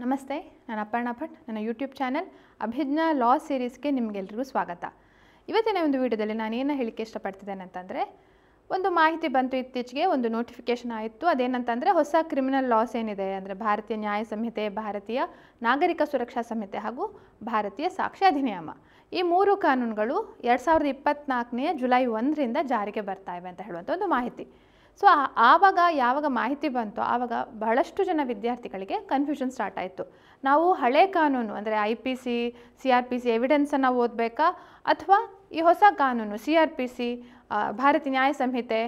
ನಮಸ್ತೆ, ನಾನು ಅಪರ್ಣಾ ಭಟ್. ನನ್ನ ಯೂಟ್ಯೂಬ್ ಚಾನಲ್ ಅಭಿಜ್ಞಾ ಲಾ ಸೀರೀಸ್ಗೆ ನಿಮಗೆಲ್ಲರಿಗೂ ಸ್ವಾಗತ. ಇವತ್ತಿನ ಒಂದು ವಿಡಿಯೋದಲ್ಲಿ ನಾನು ಏನು ಹೇಳಿಕ್ಕೆ ಇಷ್ಟಪಡ್ತಿದ್ದೇನೆ ಅಂತಂದರೆ, ಒಂದು ಮಾಹಿತಿ ಬಂತು ಇತ್ತೀಚೆಗೆ, ಒಂದು ನೋಟಿಫಿಕೇಷನ್ ಆಯಿತು. ಅದೇನಂತಂದರೆ ಹೊಸ ಕ್ರಿಮಿನಲ್ ಲಾಸ್ ಏನಿದೆ ಅಂದರೆ ಭಾರತೀಯ ನ್ಯಾಯ ಸಂಹಿತೆ, ಭಾರತೀಯ ನಾಗರಿಕ ಸುರಕ್ಷಾ ಸಂಹಿತೆ ಹಾಗೂ ಭಾರತೀಯ ಸಾಕ್ಷ್ಯ ಅಧಿನಿಯಮ, ಈ ಮೂರು ಕಾನೂನುಗಳು 2024ನೇ ಜುಲೈ 1ರಿಂದ ಜಾರಿಗೆ ಬರ್ತಾ ಇವೆ ಅಂತ ಹೇಳುವಂಥ ಒಂದು ಮಾಹಿತಿ. ಸೊ ಯಾವಾಗ ಮಾಹಿತಿ ಬಂತೋ ಆವಾಗ ಬಹಳಷ್ಟು ಜನ ವಿದ್ಯಾರ್ಥಿಗಳಿಗೆ ಕನ್ಫ್ಯೂಷನ್ ಸ್ಟಾರ್ಟ್ ಆಯಿತು. ನಾವು ಹಳೆ ಕಾನೂನು ಅಂದರೆ IPC, CRPC ಎವಿಡೆನ್ಸನ್ನು ಓದಬೇಕಾ, ಅಥವಾ ಈ ಹೊಸ ಕಾನೂನು CRPC, ಭಾರತೀಯ ನ್ಯಾಯ ಸಂಹಿತೆ,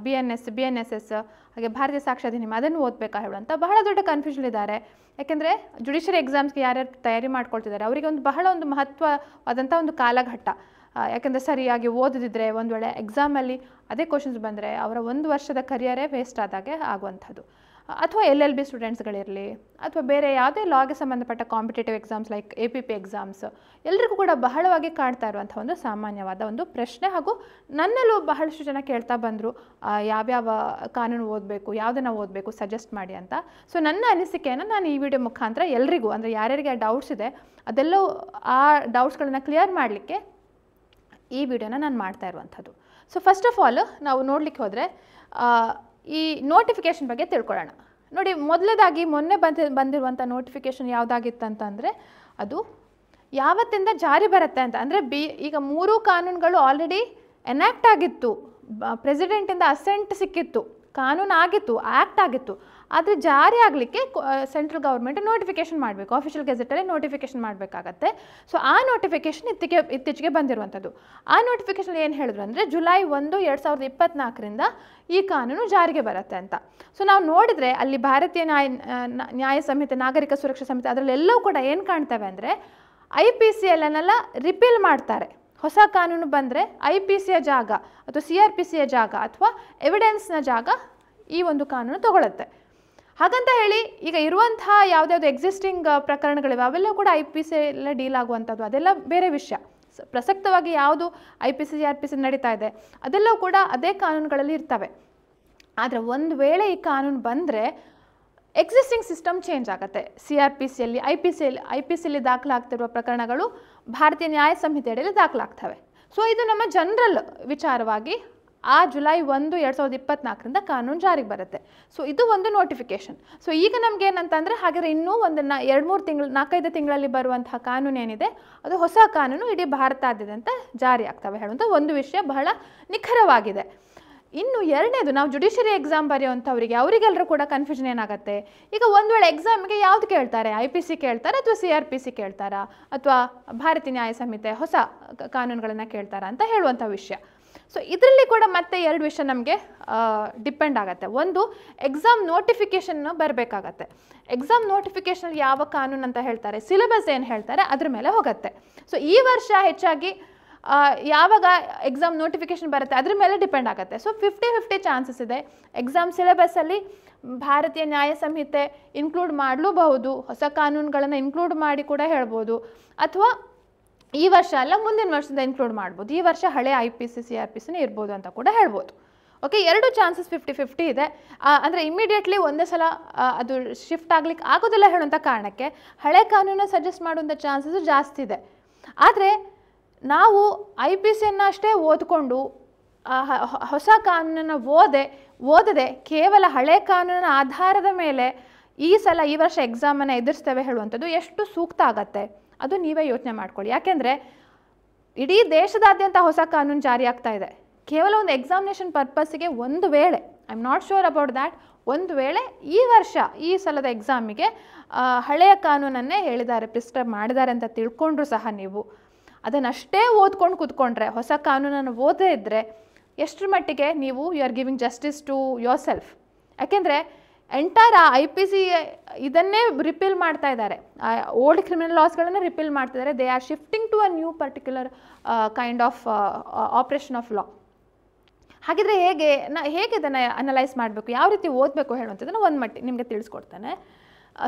BNSS ಹಾಗೆ ಭಾರತೀಯ ಸಾಕ್ಷ್ಯ ಅಧಿನಿಯಮ ಅದನ್ನು ಓದಬೇಕಾ ಹೇಳುವಂಥ ಬಹಳ ದೊಡ್ಡ ಕನ್ಫ್ಯೂಷನ್ ಇದ್ದಾರೆ. ಯಾಕೆಂದರೆ ಜುಡಿಷಿಯರಿ ಎಕ್ಸಾಮ್ಸ್ಗೆ ಯಾರ್ಯಾರು ತಯಾರಿ ಮಾಡ್ಕೊಳ್ತಿದ್ದಾರೆ ಅವರಿಗೆ ಬಹಳ ಮಹತ್ವವಾದಂಥ ಒಂದು ಕಾಲಘಟ್ಟ. ಯಾಕೆಂದರೆ ಸರಿಯಾಗಿ ಓದದಿದ್ದರೆ ಒಂದು ವೇಳೆ ಎಕ್ಸಾಮಲ್ಲಿ ಅದೇ ಕ್ವಶನ್ಸ್ ಬಂದರೆ ಅವರ ಒಂದು ವರ್ಷದ ಕರಿಯರೇ ವೇಸ್ಟ್ ಆದಾಗೆ ಆಗುವಂಥದ್ದು. ಅಥವಾ LLB ಸ್ಟೂಡೆಂಟ್ಸ್ಗಳಿರಲಿ ಅಥವಾ ಬೇರೆ ಯಾವುದೇ ಲಾಗೆ ಸಂಬಂಧಪಟ್ಟ competitive exams like APP exams ಎಲ್ಲರಿಗೂ ಕೂಡ ಬಹಳವಾಗಿ ಕಾಡ್ತಾ ಇರುವಂಥ ಒಂದು ಸಾಮಾನ್ಯವಾದ ಒಂದು ಪ್ರಶ್ನೆ. ಹಾಗೂ ನನ್ನಲ್ಲೂ ಬಹಳಷ್ಟು ಜನ ಕೇಳ್ತಾ ಬಂದರು, ಯಾವ್ಯಾವ ಕಾನೂನು ಓದಬೇಕು, ಯಾವುದನ್ನು ಓದಬೇಕು ಸಜೆಸ್ಟ್ ಮಾಡಿ ಅಂತ. ಸೊ ನನ್ನ ಅನಿಸಿಕೆಯನ್ನು ನಾನು ಈ ವಿಡಿಯೋ ಮುಖಾಂತರ ಎಲ್ರಿಗೂ, ಅಂದರೆ ಯಾರ್ಯಾರಿಗೆ ಡೌಟ್ಸ್ ಇದೆ ಅದೆಲ್ಲವೂ ಆ ಡೌಟ್ಸ್ಗಳನ್ನು ಕ್ಲಿಯರ್ ಮಾಡಲಿಕ್ಕೆ ಈ ವಿಡಿಯೋನ ನಾನು ಮಾಡ್ತಾ ಇರುವಂಥದ್ದು. ಸೊ ಫಸ್ಟ್ ಆಫ್ ಆಲ್ ನಾವು ನೋಡಲಿಕ್ಕೆ ಹೋದರೆ ಈ ನೋಟಿಫಿಕೇಷನ್ ಬಗ್ಗೆ ತಿಳ್ಕೊಳ್ಳೋಣ. ನೋಡಿ, ಮೊದಲದಾಗಿ ಮೊನ್ನೆ ಬಂದಿರುವಂಥ ನೋಟಿಫಿಕೇಷನ್ ಯಾವುದಾಗಿತ್ತಂತಂದರೆ ಅದು ಯಾವತ್ತಿಂದ ಜಾರಿ ಬರುತ್ತೆ ಅಂತ. ಅಂದರೆ ಈಗ ಮೂರು ಕಾನೂನುಗಳು ಆಲ್ರೆಡಿ ಎನ್ಯಾಕ್ಟ್ ಆಗಿತ್ತು, ಪ್ರೆಸಿಡೆಂಟಿಂದ ಅಸೆಂಟ್ ಸಿಕ್ಕಿತ್ತು, ಕಾನೂನು ಆಗಿತ್ತು, ಆ್ಯಕ್ಟ್ ಆಗಿತ್ತು. ಆದರೆ ಜಾರಿ ಆಗಲಿಕ್ಕೆ ಸೆಂಟ್ರಲ್ ಗೌರ್ಮೆಂಟ್ ನೋಟಿಫಿಕೇಷನ್ ಮಾಡಬೇಕು, ಆಫಿಷಿಯಲ್ ಗೆಜೆಟಲ್ಲಿ ನೋಟಿಫಿಕೇಷನ್ ಮಾಡಬೇಕಾಗತ್ತೆ. ಸೊ ಆ ನೋಟಿಫಿಕೇಷನ್ ಇತ್ತೀಚೆಗೆ ಬಂದಿರುವಂಥದ್ದು. ಆ ನೋಟಿಫಿಕೇಷನ್ ಏನು ಹೇಳಿದ್ರು ಅಂದರೆ ಜುಲೈ 1, 2024ರಿಂದ ಈ ಕಾನೂನು ಜಾರಿಗೆ ಬರುತ್ತೆ ಅಂತ. ಸೊ ನಾವು ನೋಡಿದರೆ ಅಲ್ಲಿ ಭಾರತೀಯ ನ್ಯಾಯ ಸಂಹಿತೆ, ನಾಗರಿಕ ಸುರಕ್ಷಾ ಸಂಹಿತೆ ಅದರಲ್ಲೆಲ್ಲವೂ ಕೂಡ ಏನು ಕಾಣ್ತವೆ ಅಂದರೆ IPCಯನ್ನೆಲ್ಲ ರಿಪೀಲ್ ಮಾಡ್ತಾರೆ. ಹೊಸ ಕಾನೂನು ಬಂದರೆ IPCಯ ಜಾಗ ಅಥವಾ CRPCಯ ಜಾಗ ಅಥವಾ ಎವಿಡೆನ್ಸ್ನ ಜಾಗ ಈ ಒಂದು ಕಾನೂನು ತಗೊಳುತ್ತೆ. ಹಾಗಂತ ಹೇಳಿ ಈಗ ಇರುವಂತಹ ಯಾವುದ್ಯಾವುದು ಎಕ್ಸಿಸ್ಟಿಂಗ್ ಪ್ರಕರಣಗಳಿವೆ ಅವೆಲ್ಲ ಕೂಡ IPC ಎಲ್ಲ ಡೀಲ್ ಆಗುವಂಥದ್ದು, ಅದೆಲ್ಲ ಬೇರೆ ವಿಷಯ. ಪ್ರಸಕ್ತವಾಗಿ ಯಾವುದು IPC, CRPC ನಡೀತಾ ಇದೆ ಅದೆಲ್ಲವೂ ಕೂಡ ಅದೇ ಕಾನೂನುಗಳಲ್ಲಿ ಇರ್ತವೆ. ಆದರೆ ಒಂದು ವೇಳೆ ಈ ಕಾನೂನು ಬಂದರೆ ಎಕ್ಸಿಸ್ಟಿಂಗ್ ಸಿಸ್ಟಮ್ ಚೇಂಜ್ ಆಗುತ್ತೆ. CRPCಯಲ್ಲಿ IPCಯಲ್ಲಿ ದಾಖಲಾಗ್ತಿರುವ ಪ್ರಕರಣಗಳು ಭಾರತೀಯ ನ್ಯಾಯ ಸಂಹಿತೆ ಅಡಿಯಲ್ಲಿ ದಾಖಲಾಗ್ತವೆ. ಸೊ ಇದು ನಮ್ಮ ಜನರಲ್ ವಿಚಾರವಾಗಿ ಆ ಜುಲೈ 1, 2024ರಿಂದ ಕಾನೂನು ಜಾರಿಗೆ ಬರುತ್ತೆ. ಸೊ ಇದು ಒಂದು ನೋಟಿಫಿಕೇಷನ್. ಸೊ ಈಗ ನಮ್ಗೆ ಏನಂತಂದರೆ ಹಾಗಾದರೆ ಇನ್ನೂ ಒಂದು 4-5 ತಿಂಗಳಲ್ಲಿ ಬರುವಂತಹ ಕಾನೂನು ಏನಿದೆ ಅದು ಹೊಸ ಕಾನೂನು ಇಡೀ ಭಾರತಾದ್ಯಂತ ಜಾರಿ ಆಗ್ತವೆ ಹೇಳುವಂಥ ಒಂದು ವಿಷಯ ಬಹಳ ನಿಖರವಾಗಿದೆ. ಇನ್ನು ಎರಡನೇದು, ನಾವು ಜುಡಿಷಿಯರಿ ಎಕ್ಸಾಮ್ ಬರೆಯುವಂಥವರಿಗೆ ಅವರಿಗೆಲ್ಲರೂ ಕೂಡ ಕನ್ಫ್ಯೂಷನ್ ಏನಾಗುತ್ತೆ, ಈಗ ಒಂದು ವೇಳೆ ಎಕ್ಸಾಮ್ಗೆ ಯಾವುದು ಕೇಳ್ತಾರೆ, IPC ಕೇಳ್ತಾರೆ ಅಥವಾ CRPC ಕೇಳ್ತಾರಾ ಅಥವಾ ಭಾರತೀಯ ನ್ಯಾಯ ಸಂಹಿತೆ ಹೊಸ ಕಾನೂನುಗಳನ್ನು ಕೇಳ್ತಾರಾ ಅಂತ ಹೇಳುವಂಥ ವಿಷಯ. ಸೊ ಇದರಲ್ಲಿ ಕೂಡ ಮತ್ತೆ ಎರಡು ವಿಷಯ ನಮಗೆ ಡಿಪೆಂಡ್ ಆಗುತ್ತೆ. ಒಂದು, ಎಕ್ಸಾಮ್ ನೋಟಿಫಿಕೇಷನ್ ಬರಬೇಕಾಗತ್ತೆ. ಎಕ್ಸಾಮ್ ನೋಟಿಫಿಕೇಷನಲ್ಲಿ ಯಾವ ಕಾನೂನು ಅಂತ ಹೇಳ್ತಾರೆ, ಸಿಲೆಬಸ್ ಏನು ಹೇಳ್ತಾರೆ ಅದ್ರ ಮೇಲೆ ಹೋಗುತ್ತೆ. ಸೊ ಈ ವರ್ಷ ಹೆಚ್ಚಾಗಿ ಯಾವಾಗ ಎಕ್ಸಾಮ್ ನೋಟಿಫಿಕೇಷನ್ ಬರುತ್ತೆ ಅದ್ರ ಮೇಲೆ ಡಿಪೆಂಡ್ ಆಗುತ್ತೆ. ಸೊ 50-50 ಚಾನ್ಸಸ್ ಇದೆ. ಎಕ್ಸಾಮ್ ಸಿಲೆಬಸ್ಸಲ್ಲಿ ಭಾರತೀಯ ನ್ಯಾಯ ಸಂಹಿತೆ ಇನ್ಕ್ಲೂಡ್ ಮಾಡಲೂಬಹುದು, ಹೊಸ ಕಾನೂನುಗಳನ್ನು ಇನ್ಕ್ಲೂಡ್ ಮಾಡಿ ಕೂಡ ಹೇಳ್ಬೋದು, ಅಥವಾ ಈ ವರ್ಷ ಅಲ್ಲ ಮುಂದಿನ ವರ್ಷದಿಂದ ಇನ್ಕ್ಲೂಡ್ ಮಾಡ್ಬೋದು. ಈ ವರ್ಷ ಹಳೆ IPC, CRPCನೇ ಇರ್ಬೋದು ಅಂತ ಕೂಡ ಹೇಳ್ಬೋದು. ಓಕೆ, ಎರಡು ಚಾನ್ಸಸ್ 50-50 ಇದೆ. ಅಂದರೆ ಇಮಿಡಿಯೇಟ್ಲಿ ಒಂದೇ ಸಲ ಅದು ಶಿಫ್ಟ್ ಆಗ್ಲಿಕ್ಕೆ ಆಗೋದಿಲ್ಲ ಹೇಳುವಂಥ ಕಾರಣಕ್ಕೆ ಹಳೆ ಕಾನೂನ ಸಜೆಸ್ಟ್ ಮಾಡುವಂಥ ಚಾನ್ಸಸ್ ಜಾಸ್ತಿ ಇದೆ. ಆದರೆ ನಾವು IPCಯನ್ನು ಅಷ್ಟೇ ಓದ್ಕೊಂಡು ಹೊಸ ಕಾನೂನನ್ನು ಓದದೆ ಕೇವಲ ಹಳೆ ಕಾನೂನಿನ ಆಧಾರದ ಮೇಲೆ ಈ ವರ್ಷ ಎಕ್ಸಾಮನ್ನು ಎದುರಿಸ್ತೇವೆ ಹೇಳುವಂಥದ್ದು ಎಷ್ಟು ಸೂಕ್ತ ಆಗತ್ತೆ ಅದು ನೀವೇ ಯೋಚನೆ ಮಾಡ್ಕೊಳ್ಳಿ. ಯಾಕೆಂದರೆ ಇಡೀ ದೇಶದಾದ್ಯಂತ ಹೊಸ ಕಾನೂನು ಜಾರಿ ಆಗ್ತಾ ಇದೆ. ಕೇವಲ ಒಂದು ಎಕ್ಸಾಮಿನೇಷನ್ ಪರ್ಪಸ್ಸಿಗೆ ಒಂದು ವೇಳೆ, I am not sure about that, ಒಂದು ವೇಳೆ ಈ ಸಲದ ಎಕ್ಸಾಮಿಗೆ ಹಳೆಯ ಕಾನೂನನ್ನೇ ಹೇಳಿದ್ದಾರೆ, ಪ್ರಿಸ್ಕ್ರೈಬ್ ಮಾಡಿದ್ದಾರೆ ಅಂತ ತಿಳ್ಕೊಂಡ್ರು ಸಹ ನೀವು ಅದನ್ನಷ್ಟೇ ಓದ್ಕೊಂಡು ಕೂತ್ಕೊಂಡ್ರೆ, ಹೊಸ ಕಾನೂನನ್ನು ಓದೇ ಇದ್ದರೆ ಎಷ್ಟರ ಮಟ್ಟಿಗೆ ನೀವು you are giving justice to yourself. ಯಾಕೆಂದರೆ ಎಂಟೈರ್ IPC ಇದನ್ನೇ ರಿಪೀಲ್ ಮಾಡ್ತಾ ಇದ್ದಾರೆ, ಓಲ್ಡ್ ಕ್ರಿಮಿನಲ್ ಲಾಸ್ಗಳನ್ನು ರಿಪೀಲ್ ಮಾಡ್ತಿದ್ದಾರೆ. They are shifting to a new particular kind of operation of law. ಹಾಗಿದ್ರೆ ಹೇಗೆ ಇದನ್ನು ಅನಲೈಸ್ ಮಾಡಬೇಕು, ಯಾವ ರೀತಿ ಓದಬೇಕು ಹೇಳುವಂಥದ್ದನ್ನು ಒಂದು ಮಟ್ಟಿಗೆ ನಿಮಗೆ ತಿಳಿಸ್ಕೊಡ್ತೇನೆ.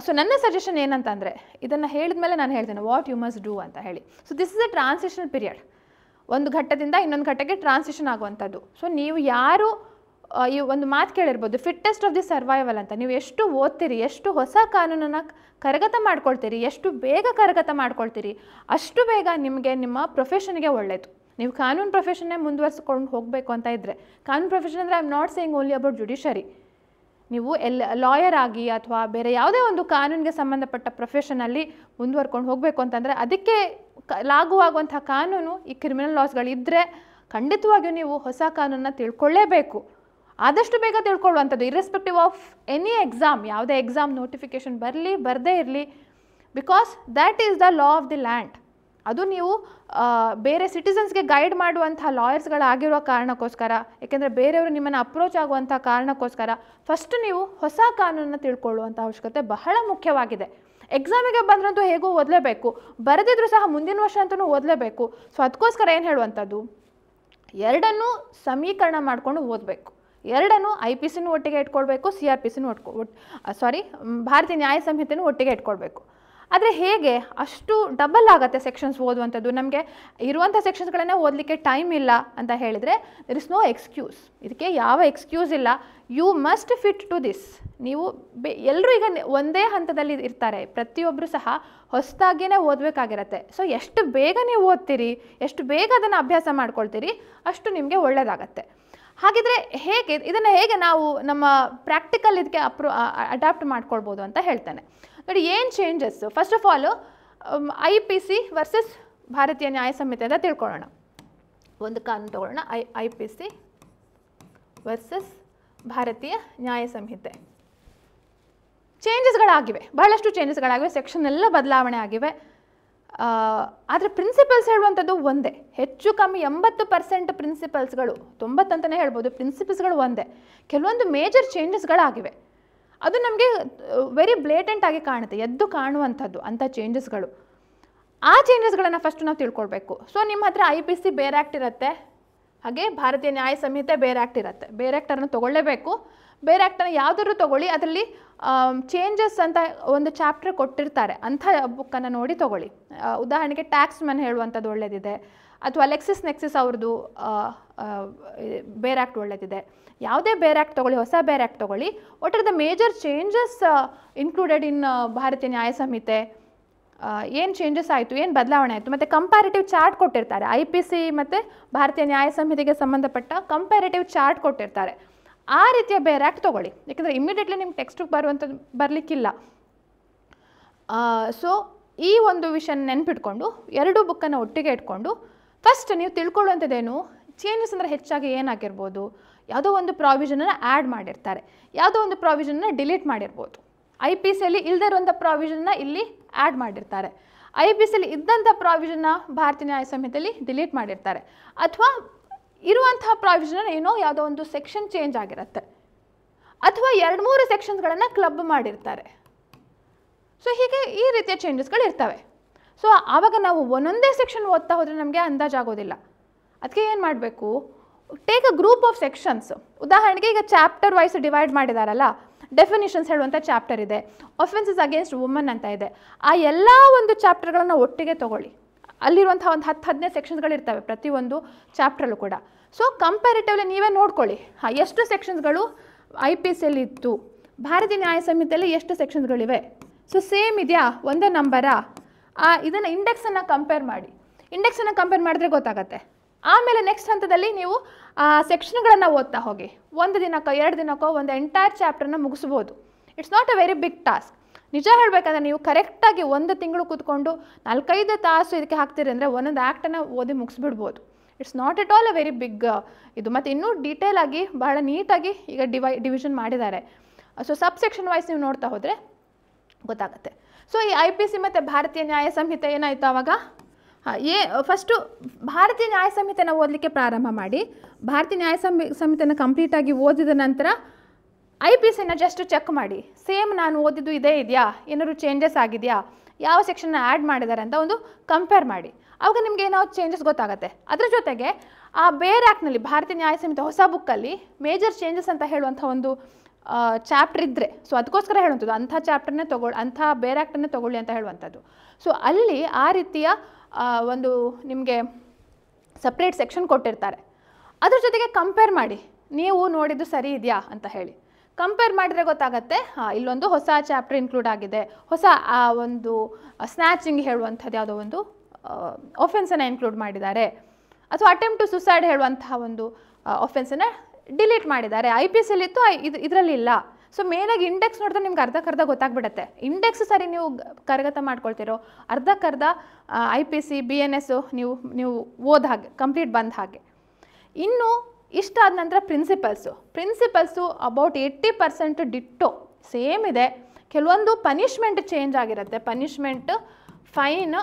ಸೊ ನನ್ನ ಸಜೆಷನ್ ಏನಂತಂದರೆ, ಇದನ್ನು ಹೇಳಿದ ಮೇಲೆ ನಾನು ಹೇಳ್ತೇನೆ ವಾಟ್ ಯು ಮಸ್ಟ್ ಡೂ ಅಂತ ಹೇಳಿ. So this is a transitional period. ಒಂದು ಘಟ್ಟದಿಂದ ಇನ್ನೊಂದು ಘಟ್ಟಕ್ಕೆ ಟ್ರಾನ್ಸಿಷನ್ ಆಗುವಂಥದ್ದು. ಸೊ ನೀವು ಯಾರು ಈ ಒಂದು ಮಾತು ಕೇಳಿರ್ಬೋದು, ಫಿಟ್ಟೆಸ್ಟ್ ಆಫ್ ದಿ ಸರ್ವೈವಲ್ ಅಂತ. ನೀವು ಎಷ್ಟು ಓದ್ತೀರಿ, ಎಷ್ಟು ಹೊಸ ಕಾನೂನನ್ನು ಕರಗತ ಮಾಡ್ಕೊಳ್ತೀರಿ, ಎಷ್ಟು ಬೇಗ ಕರಗತ ಮಾಡ್ಕೊಳ್ತೀರಿ, ಅಷ್ಟು ಬೇಗ ನಿಮಗೆ ನಿಮ್ಮ ಪ್ರೊಫೆಷನ್ಗೆ ಒಳ್ಳೆಯದು. ನೀವು ಕಾನೂನು ಪ್ರೊಫೆಷನ್ನೇ ಮುಂದುವರಿಸ್ಕೊಂಡು ಹೋಗಬೇಕು ಅಂತ ಇದ್ದರೆ, ಕಾನೂನು ಪ್ರೊಫೆಷನ್ ಅಂದರೆ I am not saying only about judiciary. ನೀವು ಲಾಯರ್ ಆಗಿ ಅಥವಾ ಬೇರೆ ಯಾವುದೇ ಒಂದು ಕಾನೂನಿಗೆ ಸಂಬಂಧಪಟ್ಟ ಪ್ರೊಫೆಷನಲ್ಲಿ ಮುಂದುವರ್ಕೊಂಡು ಹೋಗಬೇಕು ಅಂತಂದರೆ ಅದಕ್ಕೆ ಲಾಗುವಾಗುವಂಥ ಕಾನೂನು ಈ ಕ್ರಿಮಿನಲ್ ಲಾಸ್ಗಳಿದ್ದರೆ ಖಂಡಿತವಾಗಿಯೂ ನೀವು ಹೊಸ ಕಾನೂನನ್ನ ತಿಳ್ಕೊಳ್ಳೇಬೇಕು. ಆದಷ್ಟು ಬೇಗ ತಿಳ್ಕೊಳ್ಳುವಂಥದ್ದು, ಇರ್ರೆಸ್ಪೆಕ್ಟಿವ್ ಆಫ್ ಎನಿ ಎಕ್ಸಾಮ್, ಯಾವುದೇ ಎಕ್ಸಾಮ್ ನೋಟಿಫಿಕೇಷನ್ ಬರಲಿ ಬರದೇ ಇರಲಿ, because that is the law of the land. ಅದು ನೀವು ಬೇರೆ ಸಿಟಿಸನ್ಸ್ಗೆ ಗೈಡ್ ಮಾಡುವಂಥ ಲಾಯರ್ಸ್ಗಳಾಗಿರೋ ಕಾರಣಕ್ಕೋಸ್ಕರ, ಏಕೆಂದರೆ ಬೇರೆಯವರು ನಿಮ್ಮನ್ನು ಅಪ್ರೋಚ್ ಆಗುವಂಥ ಕಾರಣಕ್ಕೋಸ್ಕರ ಫಸ್ಟ್ ನೀವು ಹೊಸ ಕಾನೂನನ್ನು ತಿಳ್ಕೊಳ್ಳುವಂಥ ಅವಶ್ಯಕತೆ ಬಹಳ ಮುಖ್ಯವಾಗಿದೆ. ಎಕ್ಸಾಮಿಗೆ ಬಂದ್ರಂತೂ ಹೇಗೂ ಓದಲೇಬೇಕು, ಬರೆದಿದ್ರು ಸಹ ಮುಂದಿನ ವರ್ಷ ಅಂತಲೂ ಓದಲೇಬೇಕು. ಸೊ ಅದಕ್ಕೋಸ್ಕರ ಏನು ಹೇಳುವಂಥದ್ದು, ಎರಡನ್ನೂ ಸಮೀಕರಣ ಮಾಡಿಕೊಂಡು ಓದಬೇಕು. ಎರಡನ್ನೂ IPCನೂ ಒಟ್ಟಿಗೆ ಇಟ್ಕೊಳ್ಬೇಕು, CRPCನೂ ಭಾರತೀಯ ನ್ಯಾಯ ಸಂಹಿತೆನೂ ಒಟ್ಟಿಗೆ ಇಟ್ಕೊಳ್ಬೇಕು. ಆದರೆ ಹೇಗೆ ಅಷ್ಟು ಡಬಲ್ ಆಗುತ್ತೆ ಸೆಕ್ಷನ್ಸ್ ಓದುವಂಥದ್ದು, ನಮಗೆ ಇರುವಂಥ ಸೆಕ್ಷನ್ಸ್ಗಳನ್ನೇ ಓದಲಿಕ್ಕೆ ಟೈಮ್ ಇಲ್ಲ ಅಂತ ಹೇಳಿದರೆ ದೆರ್ ಇಸ್ ನೋ ಎಕ್ಸ್ಕ್ಯೂಸ್. ಇದಕ್ಕೆ ಯಾವ ಎಕ್ಸ್ಕ್ಯೂಸ್ ಇಲ್ಲ. You must fit to this. ನೀವು ಎಲ್ಲರೂ ಈಗ ಒಂದೇ ಹಂತದಲ್ಲಿ ಇರ್ತಾರೆ, ಪ್ರತಿಯೊಬ್ಬರು ಸಹ ಹೊಸದಾಗಿಯೇ ಓದಬೇಕಾಗಿರತ್ತೆ. ಸೊ ಎಷ್ಟು ಬೇಗ ನೀವು ಓದ್ತೀರಿ, ಎಷ್ಟು ಬೇಗ ಅದನ್ನು ಅಭ್ಯಾಸ ಮಾಡ್ಕೊಳ್ತೀರಿ, ಅಷ್ಟು ನಿಮಗೆ ಒಳ್ಳೆಯದಾಗತ್ತೆ. ಹಾಗಿದ್ರೆ ಇದನ್ನು ಹೇಗೆ ನಾವು ನಮ್ಮ ಪ್ರಾಕ್ಟಿಕಲ್ ಇದಕ್ಕೆ ಅಡಾಪ್ಟ್ ಮಾಡ್ಕೊಳ್ಬೋದು ಅಂತ ಹೇಳ್ತಾನೆ. ನೋಡಿ, ಏನು changes. First of all IPC versus ಭಾರತೀಯ ನ್ಯಾಯ ಸಂಹಿತೆ ಅಂತ ತಿಳ್ಕೊಳ್ಳೋಣ. ಒಂದು ಕಾನೂನು ತಗೊಳ್ಳೋಣ, IPC ವರ್ಸಸ್ ಭಾರತೀಯ ನ್ಯಾಯ ಸಂಹಿತೆ. ಚೇಂಜಸ್ಗಳಾಗಿವೆ, ಬಹಳಷ್ಟು ಚೇಂಜಸ್ಗಳಾಗಿವೆ, ಸೆಕ್ಷನ್ ಎಲ್ಲ ಬದಲಾವಣೆ ಆಗಿವೆ. ಆದರೆ ಪ್ರಿನ್ಸಿಪಲ್ಸ್ ಹೇಳುವಂಥದ್ದು ಒಂದೇ. ಹೆಚ್ಚು ಕಮ್ಮಿ 80% ಪ್ರಿನ್ಸಿಪಲ್ಸ್ಗಳು, 90 ಅಂತಲೇ ಹೇಳ್ಬೋದು, ಪ್ರಿನ್ಸಿಪಲ್ಸ್ಗಳು ಒಂದೇ. ಕೆಲವೊಂದು ಮೇಜರ್ ಚೇಂಜಸ್ಗಳಾಗಿವೆ, ಅದು ನಮಗೆ ವೆರಿ ಬ್ಲೇಟೆಂಟ್ ಆಗಿ ಕಾಣುತ್ತೆ, ಎದ್ದು ಕಾಣುವಂಥದ್ದು ಅಂಥ ಚೇಂಜಸ್ಗಳು. ಆ ಚೇಂಜಸ್ಗಳನ್ನು ಫಸ್ಟ್ ನಾವು ತಿಳ್ಕೊಳ್ಬೇಕು. ಸೊ ನಿಮ್ಮ ಹತ್ರ IPC ಬೇರೆ ಆ್ಯಕ್ಟ್ ಇರುತ್ತೆ, ಹಾಗೆ ಭಾರತೀಯ ನ್ಯಾಯ ಸಂಹಿತೆ ಬೇರೆ ಆ್ಯಕ್ಟ್ ಇರುತ್ತೆ. ಬೇರೆ ಆ್ಯಕ್ಟನ್ನು ತೊಗೊಳ್ಳೇಬೇಕು. ಬೇರೆ ಆ್ಯಕ್ಟನ್ನು ಯಾವುದಾದ್ರೂ ತೊಗೊಳ್ಳಿ, ಅದರಲ್ಲಿ ಚೇಂಜಸ್ ಅಂತ ಒಂದು ಚಾಪ್ಟರ್ ಕೊಟ್ಟಿರ್ತಾರೆ, ಅಂಥ ಬುಕ್ಕನ್ನು ನೋಡಿ ತೊಗೊಳ್ಳಿ. ಉದಾಹರಣೆಗೆ ಟ್ಯಾಕ್ಸ್ ಮನ್ ಹೇಳುವಂಥದ್ದು ಒಳ್ಳೆಯದಿದೆ, ಅಥವಾ ಲೆಕ್ಸಿಸ್ ನೆಕ್ಸಿಸ್ ಅವ್ರದ್ದು ಬೇರೆ ಆ್ಯಕ್ಟ್ ಒಳ್ಳೆಯದಿದೆ. ಯಾವುದೇ ಬೇರೆ ಆ್ಯಕ್ಟ್ ತೊಗೊಳ್ಳಿ, ಹೊಸ ಬೇರೆ ಆ್ಯಕ್ಟ್ ತೊಗೊಳ್ಳಿ. What are the major changes included in ಭಾರತೀಯ ನ್ಯಾಯ ಸಂಹಿತೆ, ಏನು ಚೇಂಜಸ್ ಆಯಿತು, ಏನು ಬದಲಾವಣೆ ಆಯಿತು, ಮತ್ತು ಕಂಪ್ಯಾರಿಟಿವ್ ಚಾರ್ಟ್ ಕೊಟ್ಟಿರ್ತಾರೆ. IPC ಮತ್ತು ಭಾರತೀಯ ನ್ಯಾಯ ಸಂಹಿತೆಗೆ ಸಂಬಂಧಪಟ್ಟ ಕಂಪ್ಯಾರಿಟಿವ್ ಚಾರ್ಟ್ ಕೊಟ್ಟಿರ್ತಾರೆ. ಆ ರೀತಿಯ ಬೇರೆ ಆ್ಯಕ್ಟ್ ತೊಗೊಳ್ಳಿ, ಯಾಕೆಂದರೆ ಇಮಿಡಿಯೇಟ್ಲಿ ನಿಮ್ಗೆ ಟೆಕ್ಸ್ಟಿಗೆ ಬರಲಿಕ್ಕಿಲ್ಲ. ಸೊ ಈ ಒಂದು ವಿಷಯ ನೆನ್ಪಿಟ್ಕೊಂಡು ಎರಡೂ ಬುಕ್ಕನ್ನು ಒಟ್ಟಿಗೆ ಇಟ್ಕೊಂಡು ಫಸ್ಟ್ ನೀವು ತಿಳ್ಕೊಳ್ಳುವಂಥದ್ದೇನು, ಚೇಂಜಸ್ ಅಂದರೆ ಹೆಚ್ಚಾಗಿ ಏನಾಗಿರ್ಬೋದು, ಯಾವುದೋ ಒಂದು ಪ್ರಾವಿಷನನ್ನು ಆ್ಯಡ್ ಮಾಡಿರ್ತಾರೆ, ಯಾವುದೋ ಒಂದು ಪ್ರಾವಿಷನನ್ನು ಡಿಲೀಟ್ ಮಾಡಿರ್ಬೋದು. IPCಯಲ್ಲಿ ಇಲ್ಲದೇ ಇರುವಂಥ ಪ್ರಾವಿಷನ್ನ ಇಲ್ಲಿ ಆ್ಯಡ್ ಮಾಡಿರ್ತಾರೆ, IPCಯಲ್ಲಿ ಇದ್ದಂಥ ಪ್ರಾವಿಷನ್ನ ಭಾರತೀಯ ನ್ಯಾಯ ಸಂಹಿತೆಯಲ್ಲಿ ಡಿಲೀಟ್ ಮಾಡಿರ್ತಾರೆ, ಅಥವಾ ಇರುವಂಥ ಪ್ರಾವಿಷನ್ ಏನೋ ಯಾವುದೋ ಒಂದು ಸೆಕ್ಷನ್ ಚೇಂಜ್ ಆಗಿರುತ್ತೆ, ಅಥವಾ 2-3 ಸೆಕ್ಷನ್ಸ್ಗಳನ್ನು ಕ್ಲಬ್ ಮಾಡಿರ್ತಾರೆ. ಸೊ ಹೀಗೆ ಈ ರೀತಿಯ ಚೇಂಜಸ್ಗಳು ಇರ್ತವೆ. ಸೊ ಆವಾಗ ನಾವು ಒಂದೊಂದೇ ಸೆಕ್ಷನ್ ಓದ್ತಾ ಹೋದರೆ ನಮಗೆ ಅಂದಾಜಾಗೋದಿಲ್ಲ. ಅದಕ್ಕೆ ಏನು ಮಾಡಬೇಕು, take a group of sections. ಉದಾಹರಣೆಗೆ ಈಗ ಚಾಪ್ಟರ್ ವೈಸ್ ಡಿವೈಡ್ ಮಾಡಿದಾರಲ್ಲ, ಡೆಫಿನಿಷನ್ಸ್ ಹೇಳುವಂಥ ಚಾಪ್ಟರ್ ಇದೆ, ಒಫೆನ್ಸಸ್ ಅಗೇನ್ಸ್ಟ್ ವುಮನ್ ಅಂತ ಇದೆ. ಆ ಎಲ್ಲ ಒಂದು ಚಾಪ್ಟರ್ಗಳನ್ನು ಒಟ್ಟಿಗೆ ತೊಗೊಳ್ಳಿ. ಅಲ್ಲಿರುವಂಥ ಒಂದು 10-15 ಸೆಕ್ಷನ್ಸ್ಗಳಿರ್ತವೆ ಪ್ರತಿಯೊಂದು ಚಾಪ್ಟ್ರಲ್ಲೂ ಕೂಡ. ಸೊ ಕಂಪ್ಯಾರಿಟಿವ್ಲಿ ನೀವೇ ನೋಡ್ಕೊಳ್ಳಿ, ಎಷ್ಟು ಸೆಕ್ಷನ್ಸ್ಗಳು IPCಯಲ್ಲಿ ಇತ್ತು, ಭಾರತೀಯ ನ್ಯಾಯ ಸಂಹಿತೆಯಲ್ಲಿ ಎಷ್ಟು ಸೆಕ್ಷನ್ಸ್ಗಳಿವೆ, ಸೊ ಸೇಮ್ ಇದೆಯಾ, ಒಂದೇ ನಂಬರಾ, ಇದನ್ನು ಇಂಡೆಕ್ಸನ್ನು ಕಂಪೇರ್ ಮಾಡಿ. ಇಂಡೆಕ್ಸನ್ನು ಕಂಪೇರ್ ಮಾಡಿದ್ರೆ ಗೊತ್ತಾಗತ್ತೆ. ಆಮೇಲೆ ನೆಕ್ಸ್ಟ್ ಹಂತದಲ್ಲಿ ನೀವು ಸೆಕ್ಷನ್ಗಳನ್ನು ಓದ್ತಾ ಹೋಗಿ. 1 ದಿನಕ್ಕೋ 2 ದಿನಕ್ಕೋ ಒಂದು ಎಂಟೈರ್ ಚಾಪ್ಟರ್ನ ಮುಗಿಸ್ಬೋದು. It's not a very big task. ನಿಜ ಹೇಳಬೇಕಂದ್ರೆ ನೀವು ಕರೆಕ್ಟಾಗಿ 1 ತಿಂಗಳು ಕೂತ್ಕೊಂಡು 4-5 ತಾಸು ಇದಕ್ಕೆ ಹಾಕ್ತೀರಿ ಅಂದರೆ ಒಂದೊಂದು ಆ್ಯಕ್ಟನ್ನು ಓದಿ ಮುಗಿಸ್ಬಿಡ್ಬೋದು. It's not at all a very big ಇದು. ಮತ್ತು ಇನ್ನೂ ಡೀಟೇಲ್ ಆಗಿ ಬಹಳ ನೀಟಾಗಿ ಈಗ ಡಿವಿಷನ್ ಮಾಡಿದ್ದಾರೆ. ಸೊ ಸಬ್ ಸೆಕ್ಷನ್ ವೈಸ್ ನೀವು ನೋಡ್ತಾ ಹೋದರೆ ಗೊತ್ತಾಗುತ್ತೆ. ಸೊ ಈ IPC ಮತ್ತು ಭಾರತೀಯ ನ್ಯಾಯ ಸಂಹಿತೆ ಏನಾಯಿತು ಆವಾಗ, ಫಸ್ಟು ಭಾರತೀಯ ನ್ಯಾಯ ಸಂಹಿತೆನ ಓದಲಿಕ್ಕೆ ಪ್ರಾರಂಭ ಮಾಡಿ, ಭಾರತೀಯ ನ್ಯಾಯ ಸಂಹಿತೆನ ಕಂಪ್ಲೀಟಾಗಿ ಓದಿದ ನಂತರ IPCನ ಜಸ್ಟ್ ಚೆಕ್ ಮಾಡಿ, ಸೇಮ್ ನಾನು ಓದಿದ್ದು ಇದೇ ಇದೆಯಾ, ಏನಾದ್ರು ಚೇಂಜಸ್ ಆಗಿದೆಯಾ, ಯಾವ ಸೆಕ್ಷನ್ನ ಆ್ಯಡ್ ಮಾಡಿದ್ದಾರೆ ಅಂತ ಒಂದು ಕಂಪೇರ್ ಮಾಡಿ. ಆವಾಗ ನಿಮಗೆ ಏನೋ ಚೇಂಜಸ್ ಗೊತ್ತಾಗುತ್ತೆ. ಅದರ ಜೊತೆಗೆ ಆ ಬೇರೆ ಆ್ಯಕ್ಟ್ನಲ್ಲಿ ಭಾರತೀಯ ನ್ಯಾಯ ಸಂಹಿತೆ ಹೊಸ ಬುಕ್ಕಲ್ಲಿ ಮೇಜರ್ ಚೇಂಜಸ್ ಅಂತ ಹೇಳುವಂಥ ಒಂದು ಚಾಪ್ಟರ್ ಇದ್ದರೆ, ಸೊ ಅದಕ್ಕೋಸ್ಕರ ಹೇಳುವಂಥದ್ದು ಅಂಥ ಚಾಪ್ಟರ್ನೇ ಅಂಥ ಬೇರೆ ಆ್ಯಕ್ಟನ್ನೇ ತೊಗೊಳ್ಳಿ ಅಂತ ಹೇಳುವಂಥದ್ದು. ಸೊ ಅಲ್ಲಿ ಆ ರೀತಿಯ ಒಂದು ನಿಮಗೆ ಸಪ್ರೇಟ್ ಸೆಕ್ಷನ್ ಕೊಟ್ಟಿರ್ತಾರೆ. ಅದ್ರ ಜೊತೆಗೆ ಕಂಪೇರ್ ಮಾಡಿ, ನೀವು ನೋಡಿದ್ದು ಸರಿ ಇದೆಯಾ ಅಂತ ಹೇಳಿ ಕಂಪೇರ್ ಮಾಡಿದರೆ ಗೊತ್ತಾಗತ್ತೆ, ಇಲ್ಲೊಂದು ಹೊಸ ಚಾಪ್ಟರ್ ಇನ್ಕ್ಲೂಡ್ ಆಗಿದೆ, ಹೊಸ ಒಂದು ಸ್ನ್ಯಾಚಿಂಗ್ ಹೇಳುವಂಥದ್ದು ಯಾವುದೋ ಒಂದು ಒಫೆನ್ಸನ್ನು ಇನ್ಕ್ಲೂಡ್ ಮಾಡಿದ್ದಾರೆ, ಅಥವಾ ಅಟೆಂಪ್ಟ್ ಟು ಸುಸೈಡ್ ಹೇಳುವಂತಹ ಒಂದು ಒಫೆನ್ಸನ್ನು ಡಿಲೀಟ್ ಮಾಡಿದ್ದಾರೆ. IPC ಇತ್ತು, ಇದರಲ್ಲಿ ಇಲ್ಲ. ಸೊ ಮೇನಾಗಿ ಇಂಡೆಕ್ಸ್ ನೋಡಿದ್ರೆ ನಿಮ್ಗೆ ಅರ್ಧಕ್ಕರ್ಧ ಗೊತ್ತಾಗ್ಬಿಡುತ್ತೆ. ಇಂಡೆಕ್ಸ್ ಸರಿ ನೀವು ಕರಗತ ಮಾಡ್ಕೊಳ್ತಿರೋ, ಅರ್ಧಕ್ಕರ್ಧ IPC BNS ನೀವು ಓದ ಹಾಗೆ ಕಂಪ್ಲೀಟ್ ಬಂದ ಹಾಗೆ. ಇನ್ನು ಇಷ್ಟಾದ ನಂತರ ಪ್ರಿನ್ಸಿಪಲ್ಸು ಅಬೌಟ್ 80% ಡಿಟ್ಟೋ ಸೇಮ್ ಇದೆ. ಕೆಲವೊಂದು ಪನಿಷ್ಮೆಂಟ್ ಚೇಂಜ್ ಆಗಿರುತ್ತೆ, ಪನಿಷ್ಮೆಂಟ್, ಫೈನ್,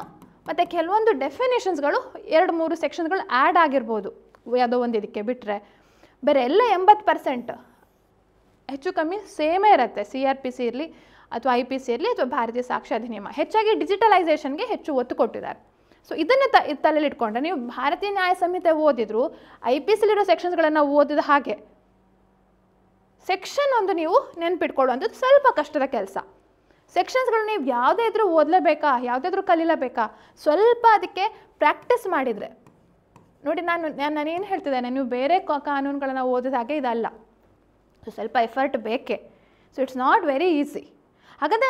ಮತ್ತು ಕೆಲವೊಂದು ಡೆಫಿನೇಷನ್ಸ್ಗಳು 2-3 ಸೆಕ್ಷನ್ಗಳು ಆ್ಯಡ್ ಆಗಿರ್ಬೋದು ಯಾವುದೋ ಒಂದು ಇದಕ್ಕೆ ಬಿಟ್ಟರೆ. ಬೇರೆ ಎಲ್ಲ 80% ಹೆಚ್ಚು ಕಮ್ಮಿ ಸೇಮೇ ಇರುತ್ತೆ. CRPC ಇರಲಿ ಅಥವಾ IPC ಇರಲಿ ಅಥವಾ ಭಾರತೀಯ ಸಾಕ್ಷ್ಯ ಅಧಿನಿಯಮ. ಹೆಚ್ಚಾಗಿ ಡಿಜಿಟಲೈಸೇಷನ್ಗೆ ಹೆಚ್ಚು ಒತ್ತು ಕೊಟ್ಟಿದ್ದಾರೆ. ಸೊ ಇದನ್ನು ತಲೆಯಲ್ಲಿ ಇಟ್ಕೊಂಡ್ರೆ ನೀವು ಭಾರತೀಯ ನ್ಯಾಯ ಸಂಹಿತೆ ಓದಿದ್ರು IPCಲಿರೋ ಸೆಕ್ಷನ್ಸ್ಗಳನ್ನು ಓದಿದ ಹಾಗೆ ಸೆಕ್ಷನ್ ಒಂದು ನೀವು ನೆನ್ಪಿಟ್ಕೊಳ್ಳುವಂಥದ್ದು ಸ್ವಲ್ಪ ಕಷ್ಟದ ಕೆಲಸ. ಸೆಕ್ಷನ್ಸ್ಗಳು ನೀವು ಯಾವುದೇ ಇದ್ರೂ ಓದಲೇಬೇಕಾ, ಯಾವುದಾದ್ರೂ ಕಲೀಲೇಬೇಕಾ, ಸ್ವಲ್ಪ ಅದಕ್ಕೆ ಪ್ರಾಕ್ಟೀಸ್ ಮಾಡಿದರೆ ನೋಡಿ. ನಾನೇನು ಹೇಳ್ತಿದ್ದೇನೆ, ನೀವು ಬೇರೆ ಕಾನೂನುಗಳನ್ನು ಓದಿದ ಹಾಗೆ ಇದಲ್ಲ. ಸೊ ಸ್ವಲ್ಪ ಎಫರ್ಟ್ ಬೇಕೇ. So it's not very easy. ಹಾಗಾದರೆ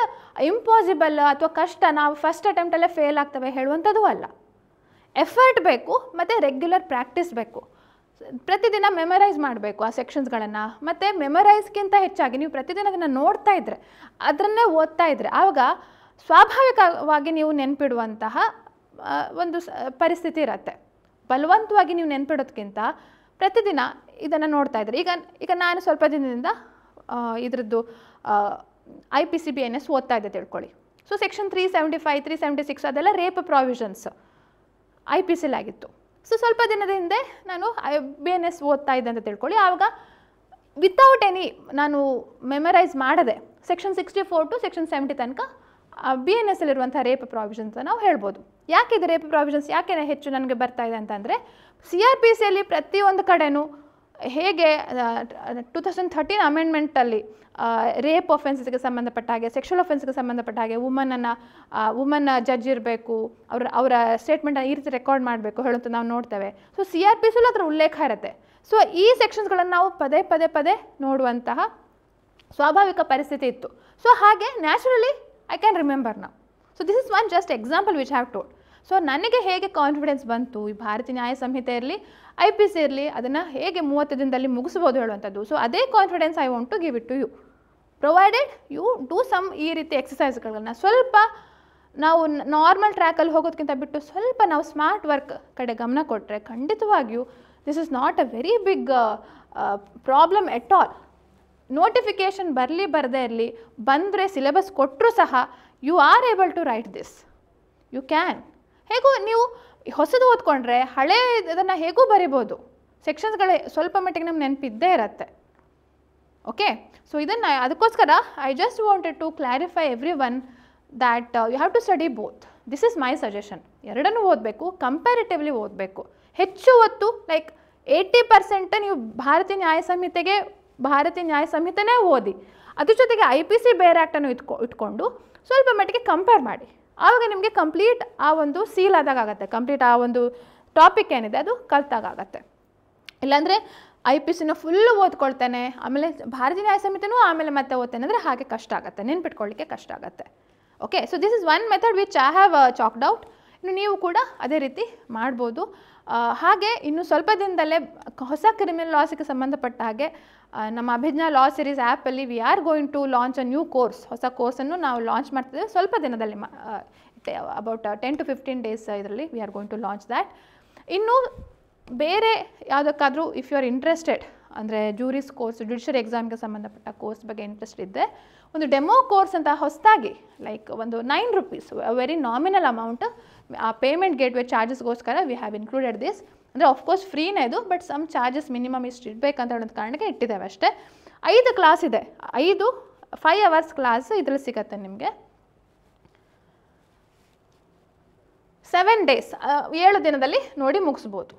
ಇಂಪಾಸಿಬಲ್ ಅಥವಾ ಕಷ್ಟ, ನಾವು ಫಸ್ಟ್ ಅಟೆಂಪ್ಟಲ್ಲೇ ಫೇಲ್ ಆಗ್ತವೆ ಹೇಳುವಂಥದ್ದು ಅಲ್ಲ. ಎಫರ್ಟ್ ಬೇಕು ಮತ್ತು ರೆಗ್ಯುಲರ್ ಪ್ರಾಕ್ಟೀಸ್ ಬೇಕು. ಪ್ರತಿದಿನ ಮೆಮರೈಸ್ ಮಾಡಬೇಕು ಆ ಸೆಕ್ಷನ್ಸ್ಗಳನ್ನು. ಮತ್ತು ಮೆಮರೈಸ್ಗಿಂತ ಹೆಚ್ಚಾಗಿ ನೀವು ಪ್ರತಿದಿನ ಅದನ್ನು ನೋಡ್ತಾ ಇದ್ದರೆ, ಅದನ್ನೇ ಓದ್ತಾ ಇದ್ದರೆ, ಆವಾಗ ಸ್ವಾಭಾವಿಕವಾಗಿ ನೀವು ನೆನ್ಪಿಡುವಂತಹ ಒಂದು ಪರಿಸ್ಥಿತಿ ಇರುತ್ತೆ. ಬಲವಂತವಾಗಿ ನೀವು ನೆನ್ಪಿಡೋದಕ್ಕಿಂತ ಪ್ರತಿದಿನ ಇದನ್ನು ನೋಡ್ತಾ ಇದ್ದರೆ, ಈಗ ನಾನು ಸ್ವಲ್ಪ ದಿನದಿಂದ ಇದರದ್ದು IPC BNS ಓದ್ತಾ ಇದ್ದೆ ತಿಳ್ಕೊಳ್ಳಿ. ಸೊ ಸೆಕ್ಷನ್ 375, 376 ಅದೆಲ್ಲ ರೇಪ್ ಪ್ರಾವಿಷನ್ಸ್ IPCಲಾಗಿತ್ತು. ಸೊ ಸ್ವಲ್ಪ ದಿನದ ಹಿಂದೆ ನಾನು BNS ಓದ್ತಾ ಇದ್ದೆ ಅಂತ ತಿಳ್ಕೊಳ್ಳಿ. ಆವಾಗ ವಿತೌಟ್ ಎನಿ ನಾನು ಮೆಮರೈಸ್ ಮಾಡದೆ ಸೆಕ್ಷನ್ 64 ಟು ಸೆಕ್ಷನ್ 70 ತನಕ BNSಲಿರುವಂಥ ರೇಪ್ ಪ್ರಾವಿಷನ್ಸ್ ನಾವು ಹೇಳ್ಬೋದು. ಯಾಕೆ ಇದು ರೇಪ್ ಪ್ರಾವಿಷನ್ಸ್ ಯಾಕೆ ಹೆಚ್ಚು ನನಗೆ ಬರ್ತಾ ಇದೆ ಅಂತಂದರೆ, CRPCಯಲ್ಲಿ ಪ್ರತಿಯೊಂದು ಕಡೆನೂ ಹೇಗೆ 2013 ಅಮೆಂಡ್ಮೆಂಟಲ್ಲಿ ರೇಪ್ ಒಫೆನ್ಸಸ್ಗೆ ಸಂಬಂಧಪಟ್ಟ ಹಾಗೆ, ಸೆಕ್ಷುವಲ್ ಒಫೆನ್ಸ್ಗೆ ಸಂಬಂಧಪಟ್ಟ ಹಾಗೆ ವುಮನ್ ಜಡ್ಜ್ ಇರಬೇಕು, ಅವರ ಸ್ಟೇಟ್ಮೆಂಟನ್ನು ಈ ರೀತಿ ರೆಕಾರ್ಡ್ ಮಾಡಬೇಕು ಹೇಳುವಂಥ ನಾವು ನೋಡ್ತೇವೆ. ಸೊ CRPCಲ್ಲೂ ಅದರ ಉಲ್ಲೇಖ ಇರುತ್ತೆ. ಸೊ ಈ ಸೆಕ್ಷನ್ಸ್ಗಳನ್ನು ನಾವು ಪದೇ ನೋಡುವಂತಹ ಸ್ವಾಭಾವಿಕ ಪರಿಸ್ಥಿತಿ ಇತ್ತು. ಸೊ ಹಾಗೆ ನ್ಯಾಚುರಲಿ ಐ ಕ್ಯಾನ್ ರಿಮೆಂಬರ್ ನಾವು. So this is one just example which have told. So ನನಗೆ ಹೇಗೆ ಕಾನ್ಫಿಡೆನ್ಸ್ ಬಂತು ಈ ಭಾರತೀಯ ನ್ಯಾಯ ಸಂಹಿತೆ ಇರಲಿ IPC ಇರಲಿ ಅದನ್ನು ಹೇಗೆ 30 ದಿನದಲ್ಲಿ ಮುಗಿಸ್ಬೋದು ಹೇಳುವಂಥದ್ದು. ಸೊ ಅದೇ confidence I want to give it to you, provided you do some ಈ ರೀತಿ ಎಕ್ಸಸೈಸ್ಗಳನ್ನು. ಸ್ವಲ್ಪ ನಾವು ನಾರ್ಮಲ್ ಟ್ರ್ಯಾಕಲ್ಲಿ ಹೋಗೋದಕ್ಕಿಂತ ಬಿಟ್ಟು ಸ್ವಲ್ಪ ನಾವು ಸ್ಮಾರ್ಟ್ ವರ್ಕ್ ಕಡೆ ಗಮನ ಕೊಟ್ಟರೆ ಖಂಡಿತವಾಗಿಯೂ this is not a very big problem at all. Notification ಬರಲಿ ಬರದೇ ಇರಲಿ, ಬಂದರೆ ಸಿಲೆಬಸ್ ಕೊಟ್ಟರೂ ಸಹ you are able to write this, you can. ಹೇಗೂ ನೀವು ಹೊಸದು ಓದ್ಕೊಂಡ್ರೆ ಹಳೇ ಇದನ್ನು ಹೇಗೂ ಬರಿಬೋದು. ಸೆಕ್ಷನ್ಸ್ಗಳೇ ಸ್ವಲ್ಪ ಮಟ್ಟಿಗೆ ನಮ್ಗೆ ನೆನಪಿದ್ದೇ ಇರುತ್ತೆ. ಓಕೆ, ಸೊ ಇದನ್ನು ಅದಕ್ಕೋಸ್ಕರ I just wanted to clarify everyone that you have to study both. This is my suggestion. ಎರಡನ್ನೂ ಓದಬೇಕು, ಕಂಪ್ಯಾರಿಟಿವ್ಲಿ ಓದಬೇಕು. ಹೆಚ್ಚು ಹೊತ್ತು ಲೈಕ್ 80% ನೀವು ಭಾರತೀಯ ನ್ಯಾಯ ಸಂಹಿತೆನೇ ಓದಿ, ಅದ್ರ ಜೊತೆಗೆ IPC ಬೇರೆ ಆ್ಯಕ್ಟನ್ನು ಇಟ್ಕೊಂಡು ಸ್ವಲ್ಪ ಮಟ್ಟಿಗೆ ಕಂಪೇರ್ ಮಾಡಿ. ಆವಾಗ ನಿಮಗೆ ಕಂಪ್ಲೀಟ್ ಆ ಒಂದು ಸೀಲ್ ಆದಾಗತ್ತೆ, ಕಂಪ್ಲೀಟ್ ಆ ಒಂದು ಟಾಪಿಕ್ ಏನಿದೆ ಅದು ಕಲ್ತಾಗತ್ತೆ. ಇಲ್ಲಾಂದರೆ IPCನ ಫುಲ್ಲು ಓದ್ಕೊಳ್ತೇನೆ ಆಮೇಲೆ ಭಾರತೀಯ ನ್ಯಾಯ ಸಂಹಿತೆನೂ ಆಮೇಲೆ ಮತ್ತೆ ಓದ್ತೇನೆ ಅಂದರೆ ಹಾಗೆ ಕಷ್ಟ ಆಗುತ್ತೆ, ನೆನ್ಪಿಟ್ಕೊಳ್ಳಿಕ್ಕೆ ಕಷ್ಟ ಆಗುತ್ತೆ. Okay, so this is one method which I have chalked out. ಇನ್ನು ನೀವು ಕೂಡ ಅದೇ ರೀತಿ ಮಾಡ್ಬೋದು. ಹಾಗೆ ಇನ್ನು ಸ್ವಲ್ಪ ದಿನದಲ್ಲೇ ಹೊಸ ಕ್ರಿಮಿನಲ್ ಲಾಸ್ಗೆ ಸಂಬಂಧಪಟ್ಟ ಹಾಗೆ ನಮ್ಮ ಅಭಿಜ್ಞಾ ಲಾ ಸೀರೀಸ್ ಆ್ಯಪಲ್ಲಿ we are going to launch a new course. ಹೊಸ ಕೋರ್ಸನ್ನು ನಾವು ಲಾಂಚ್ ಮಾಡ್ತಿದ್ದೇವೆ ಸ್ವಲ್ಪ ದಿನದಲ್ಲಿ, ಅಬೌಟ್ 10 to 15 days ಇದರಲ್ಲಿ we are going to launch that. ಇನ್ನು ಬೇರೆ ಯಾವುದಕ್ಕಾದರೂ ಇಫ್ ಯು ಆರ್ ಇಂಟ್ರೆಸ್ಟೆಡ್ ಅಂದರೆ ಜೂರಿಸ್ ಕೋರ್ಸ್, ಜುಡಿಷರಿ ಎಕ್ಸಾಮ್ಗೆ ಸಂಬಂಧಪಟ್ಟ ಕೋರ್ಸ್ ಬಗ್ಗೆ ಇಂಟ್ರೆಸ್ಟ್ ಇದ್ದರೆ ಒಂದು ಡೆಮೋ ಕೋರ್ಸ್ ಅಂತ ಹೊಸದಾಗಿ ಲೈಕ್ ಒಂದು ₹9 ವೆರಿ ನಾಮಿನಲ್ ಅಮೌಂಟ್ ಆ ಪೇಮೆಂಟ್ ಗೇಟ್ವೇ ಚಾರ್ಜಸ್ಗೋಸ್ಕರ ವಿ ಹ್ಯಾವ್ ಇನ್ಕ್ಲೂಡೆಡ್ ದಿಸ್. ಅಂದರೆ ಆಫ್ಕೋರ್ಸ್ ಫ್ರೀನೇ ಇದು, ಬಟ್ ಸಮ್ ಚಾರ್ಜಸ್ ಮಿನಿಮಮ್ ಇಷ್ಟು ಇಡಬೇಕಂತ ಹೇಳೋದು ಕಾರಣಕ್ಕೆ ಇಟ್ಟಿದ್ದೇವೆ ಅಷ್ಟೇ. 5 ಕ್ಲಾಸ್ ಇದೆ, 5 hours ಕ್ಲಾಸ್ ಇದರಲ್ಲಿ ಸಿಗುತ್ತೆ ನಿಮಗೆ. 7 days 7 ದಿನದಲ್ಲಿ ನೋಡಿ ಮುಗಿಸ್ಬೋದು.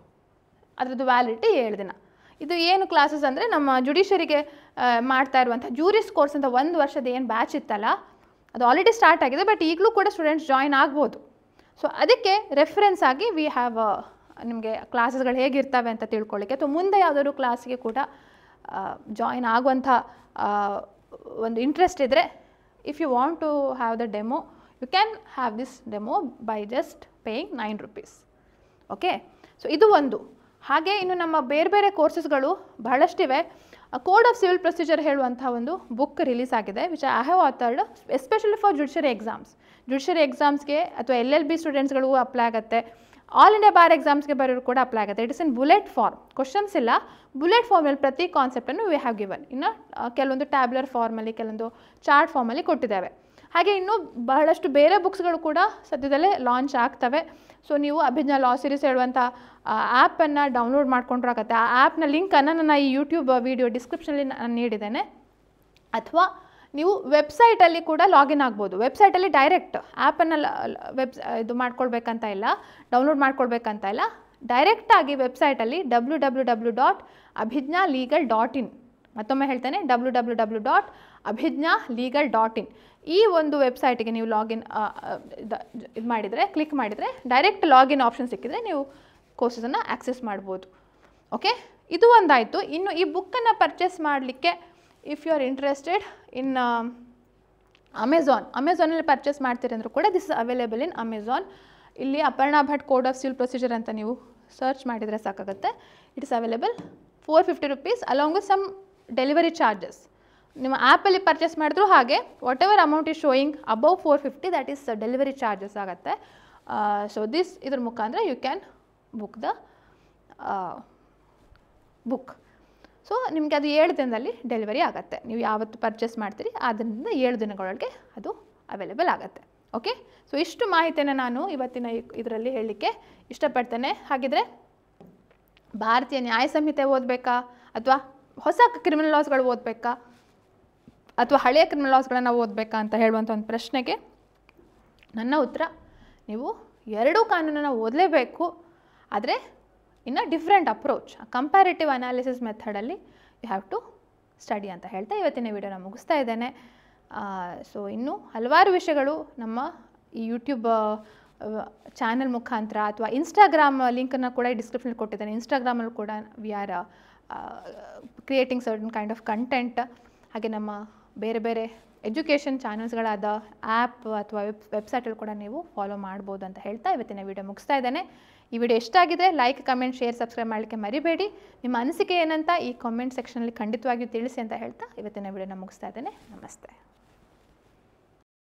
ಅದರದ್ದು ವ್ಯಾಲಿಡಿಟಿ 7 ದಿನ. ಇದು ಏನು ಕ್ಲಾಸಸ್ ಅಂದರೆ ನಮ್ಮ ಜುಡಿಷರಿಗೆ ಮಾಡ್ತಾ ಇರುವಂಥ ಜೂರಿಸ್ ಕೋರ್ಸ್ ಅಂತ 1 ವರ್ಷದ ಏನು ಬ್ಯಾಚ್ ಇತ್ತಲ್ಲ ಅದು ಆಲ್ರೆಡಿ ಸ್ಟಾರ್ಟ್ ಆಗಿದೆ, ಬಟ್ ಈಗಲೂ ಕೂಡ ಸ್ಟೂಡೆಂಟ್ಸ್ ಜಾಯ್ನ್ ಆಗ್ಬೋದು. ಸೊ ಅದಕ್ಕೆ ರೆಫರೆನ್ಸ್ ಆಗಿ ವಿ ಹ್ಯಾವ್ ನಿಮಗೆ ಕ್ಲಾಸಸ್ಗಳು ಹೇಗಿರ್ತವೆ ಅಂತ ತಿಳ್ಕೊಳ್ಳಿಕ್ಕೆ ಅಥವಾ ಮುಂದೆ ಯಾವುದಾದ್ರು ಕ್ಲಾಸಿಗೆ ಕೂಡ ಜಾಯಿನ್ ಆಗುವಂಥ ಒಂದು ಇಂಟ್ರೆಸ್ಟ್ ಇದ್ದರೆ, if you want to have the demo, you can have this demo by just paying 9 rupees. Okay, so ಇದು ಒಂದು. ಹಾಗೆ ಇನ್ನು ನಮ್ಮ ಬೇರೆ ಬೇರೆ ಕೋರ್ಸಸ್ಗಳು ಬಹಳಷ್ಟಿವೆ. ಕೋಡ್ ಆಫ್ ಸಿವಿಲ್ ಪ್ರೊಸೀಜರ್ ಹೇಳುವಂಥ ಒಂದು ಬುಕ್ ರಿಲೀಸ್ ಆಗಿದೆ, which I have authored especially for judiciary exams. Judiciary ಎಕ್ಸಾಮ್ಸ್ಗೆ ಅಥವಾ LLB ಸ್ಟೂಡೆಂಟ್ಸ್ಗಳಿಗೂ ಅಪ್ಲೈ ಆಗುತ್ತೆ, ಆಲ್ ಇಂಡಿಯಾ ಬಾರ್ ಎಕ್ಸಾಮ್ಸ್ಗೆ ಬರೋರು ಕೂಡ ಅಪ್ಲೈ ಆಗುತ್ತೆ. It is in bullet form, questions ಇಲ್ಲ, ಬುಲೆಟ್ ಫಾರ್ಮಲ್ಲಿ ಪ್ರತಿ ಕಾನ್ಸೆಪ್ಟನ್ನು ವಿ ಹ್ಯಾವ್ ಗಿವನ್. ಇನ್ನು ಕೆಲವೊಂದು ಟ್ಯಾಬ್ಲರ್ ಫಾರ್ಮಲ್ಲಿ, ಕೆಲವೊಂದು ಚಾರ್ಟ್ ಫಾರ್ಮಲ್ಲಿ ಕೊಟ್ಟಿದ್ದಾವೆ. ಹಾಗೆ ಇನ್ನೂ ಬಹಳಷ್ಟು ಬೇರೆ ಬುಕ್ಸ್ಗಳು ಕೂಡ ಸದ್ಯದಲ್ಲೇ ಲಾಂಚ್ ಆಗ್ತವೆ. ಸೊ ನೀವು ಅಭಿಜ್ಞಾ ಲಾ ಸೀರೀಸ್ ಹೇಳುವಂಥ ಆ್ಯಪನ್ನು ಡೌನ್ಲೋಡ್ ಮಾಡ್ಕೊಂಡ್ರೂ ಆಗುತ್ತೆ. ಆ ಆ್ಯಪ್ನ ಲಿಂಕನ್ನು ನನ್ನ ಈ ಯೂಟ್ಯೂಬ್ ವಿಡಿಯೋ ಡಿಸ್ಕ್ರಿಪ್ಷನಲ್ಲಿ ನಾನು ನೀಡಿದ್ದೇನೆ. ಅಥವಾ ನೀವು ವೆಬ್ಸೈಟಲ್ಲಿ ಕೂಡ ಲಾಗಿನ್ ಆಗ್ಬೋದು. ವೆಬ್ಸೈಟಲ್ಲಿ ಡೈರೆಕ್ಟ್ ಆ್ಯಪನ್ನು ಇದು ಮಾಡ್ಕೊಳ್ಬೇಕಂತ ಇಲ್ಲ, ಡೌನ್ಲೋಡ್ ಮಾಡ್ಕೊಳ್ಬೇಕಂತ ಇಲ್ಲ. ಡೈರೆಕ್ಟಾಗಿ ವೆಬ್ಸೈಟಲ್ಲಿ www.abhijnalegal.in, ಮತ್ತೊಮ್ಮೆ ಹೇಳ್ತೇನೆ, www.abhijnalegal.in ಈ ಒಂದು ವೆಬ್ಸೈಟಿಗೆ ನೀವು ಲಾಗಿನ್ ಇದು ಮಾಡಿದರೆ, ಕ್ಲಿಕ್ ಮಾಡಿದರೆ ಡೈರೆಕ್ಟ್ ಲಾಗಿನ್ ಆಪ್ಷನ್ ಸಿಕ್ಕಿದರೆ ನೀವು ಕೋರ್ಸಸನ್ನು ಆಕ್ಸೆಸ್ ಮಾಡ್ಬೋದು. ಓಕೆ, ಇದು ಒಂದಾಯಿತು. ಇನ್ನು ಈ ಬುಕ್ಕನ್ನು ಪರ್ಚೇಸ್ ಮಾಡಲಿಕ್ಕೆ if you are interested in ಅಮೆಝಾನಲ್ಲಿ ಪರ್ಚೇಸ್ ಮಾಡ್ತೀರಿ ಅಂದರೂ ಕೂಡ this is available in Amazon. ಇಲ್ಲಿ Aparna Bhat code of civil procedure ಅಂತ ನೀವು ಸರ್ಚ್ ಮಾಡಿದರೆ ಸಾಕಾಗುತ್ತೆ. It is available 450 rupees along with some delivery charges. ನಿಮ್ಮ ಆ್ಯಪಲ್ಲಿ ಪರ್ಚೇಸ್ ಮಾಡಿದ್ರು ಹಾಗೆ whatever amount is showing above 450 that is delivery charges ಆಗುತ್ತೆ. ಸೊ ಇದ್ರ ಮುಖಾಂತರ you can book the book. So ನಿಮಗೆ ಅದು 7 ದಿನದಲ್ಲಿ ಡೆಲಿವರಿ ಆಗುತ್ತೆ. ನೀವು ಯಾವತ್ತು ಪರ್ಚೇಸ್ ಮಾಡ್ತೀರಿ ಅದರಿಂದ 7 ದಿನಗಳೊಳಗೆ ಅದು ಅವೈಲೇಬಲ್ ಆಗುತ್ತೆ. ಓಕೆ, ಸೊ ಇಷ್ಟು ಮಾಹಿತಿಯನ್ನು ನಾನು ಇವತ್ತಿನ ಇದರಲ್ಲಿ ಹೇಳಲಿಕ್ಕೆ ಇಷ್ಟಪಡ್ತೇನೆ. ಹಾಗಿದ್ರೆ ಭಾರತೀಯ ನ್ಯಾಯ ಸಂಹಿತೆ ಓದಬೇಕಾ ಅಥವಾ ಹೊಸ ಕ್ರಿಮಿನಲ್ ಲಾಸ್ಗಳು ಓದಬೇಕಾ ಅಥವಾ ಹಳೆಯ ಕ್ರಿಮಿನಲ್ ಲಾಸ್ಗಳನ್ನು ಓದಬೇಕಾ ಅಂತ ಹೇಳುವಂಥ ಒಂದು ಪ್ರಶ್ನೆಗೆ ನನ್ನ ಉತ್ತರ, ನೀವು ಎರಡೂ ಕಾನೂನನ್ನು ಓದಲೇಬೇಕು, ಆದರೆ ಇನ್ನು ಡಿಫ್ರೆಂಟ್ ಅಪ್ರೋಚ್, ಕಂಪ್ಯಾರಿಟಿವ್ ಅನಾಲಿಸಿಸ್ ಮೆಥಡಲ್ಲಿ ಯು ಹ್ಯಾವ್ ಟು ಸ್ಟಡಿ ಅಂತ ಹೇಳ್ತಾ ಇವತ್ತಿನ ವಿಡಿಯೋನ ಮುಗಿಸ್ತಾ ಇದ್ದೇನೆ. ಸೊ ಇನ್ನೂ ಹಲವಾರು ವಿಷಯಗಳು ನಮ್ಮ ಈ ಯೂಟ್ಯೂಬ್ ಚಾನಲ್ ಮುಖಾಂತರ ಅಥವಾ ಇನ್ಸ್ಟಾಗ್ರಾಮ್ ಲಿಂಕನ್ನು ಕೂಡ ಡಿಸ್ಕ್ರಿಪ್ಷನ್ ಕೊಟ್ಟಿದ್ದೇನೆ. ಇನ್ಸ್ಟಾಗ್ರಾಮಲ್ಲೂ ಕೂಡ we are creating certain kind of content. ಹಾಗೆ ನಮ್ಮ ಬೇರೆ ಬೇರೆ ಎಜುಕೇಷನ್ ಚಾನಲ್ಸ್ಗಳಾದ ಆ್ಯಪ್ ಅಥವಾ ವೆಬ್ಸೈಟಲ್ಲಿ ಕೂಡ ನೀವು ಫಾಲೋ ಮಾಡ್ಬೋದು ಅಂತ ಹೇಳ್ತಾ ಇವತ್ತಿನ ವಿಡಿಯೋ ಮುಗಿಸ್ತಾ ಇದ್ದೇನೆ. ಈ ವಿಡಿಯೋ ಎಷ್ಟಾಗಿದೆ ಲೈಕ್, ಕಮೆಂಟ್, ಶೇರ್, ಸಬ್ಸ್ಕ್ರೈಬ್ ಮಾಡಲಿಕ್ಕೆ ಮರಿಬೇಡಿ. ನಿಮ್ಮ ಅನಿಸಿಕೆ ಏನಂತ ಈ ಕಾಮೆಂಟ್ ಸೆಕ್ಷನಲ್ಲಿ ಖಂಡಿತವಾಗಿಯೂ ತಿಳಿಸಿ ಅಂತ ಹೇಳ್ತಾ ಇವತ್ತಿನ ವಿಡಿಯೋನ ಮುಗಿಸ್ತಾ ಇದ್ದೇನೆ. ನಮಸ್ತೆ.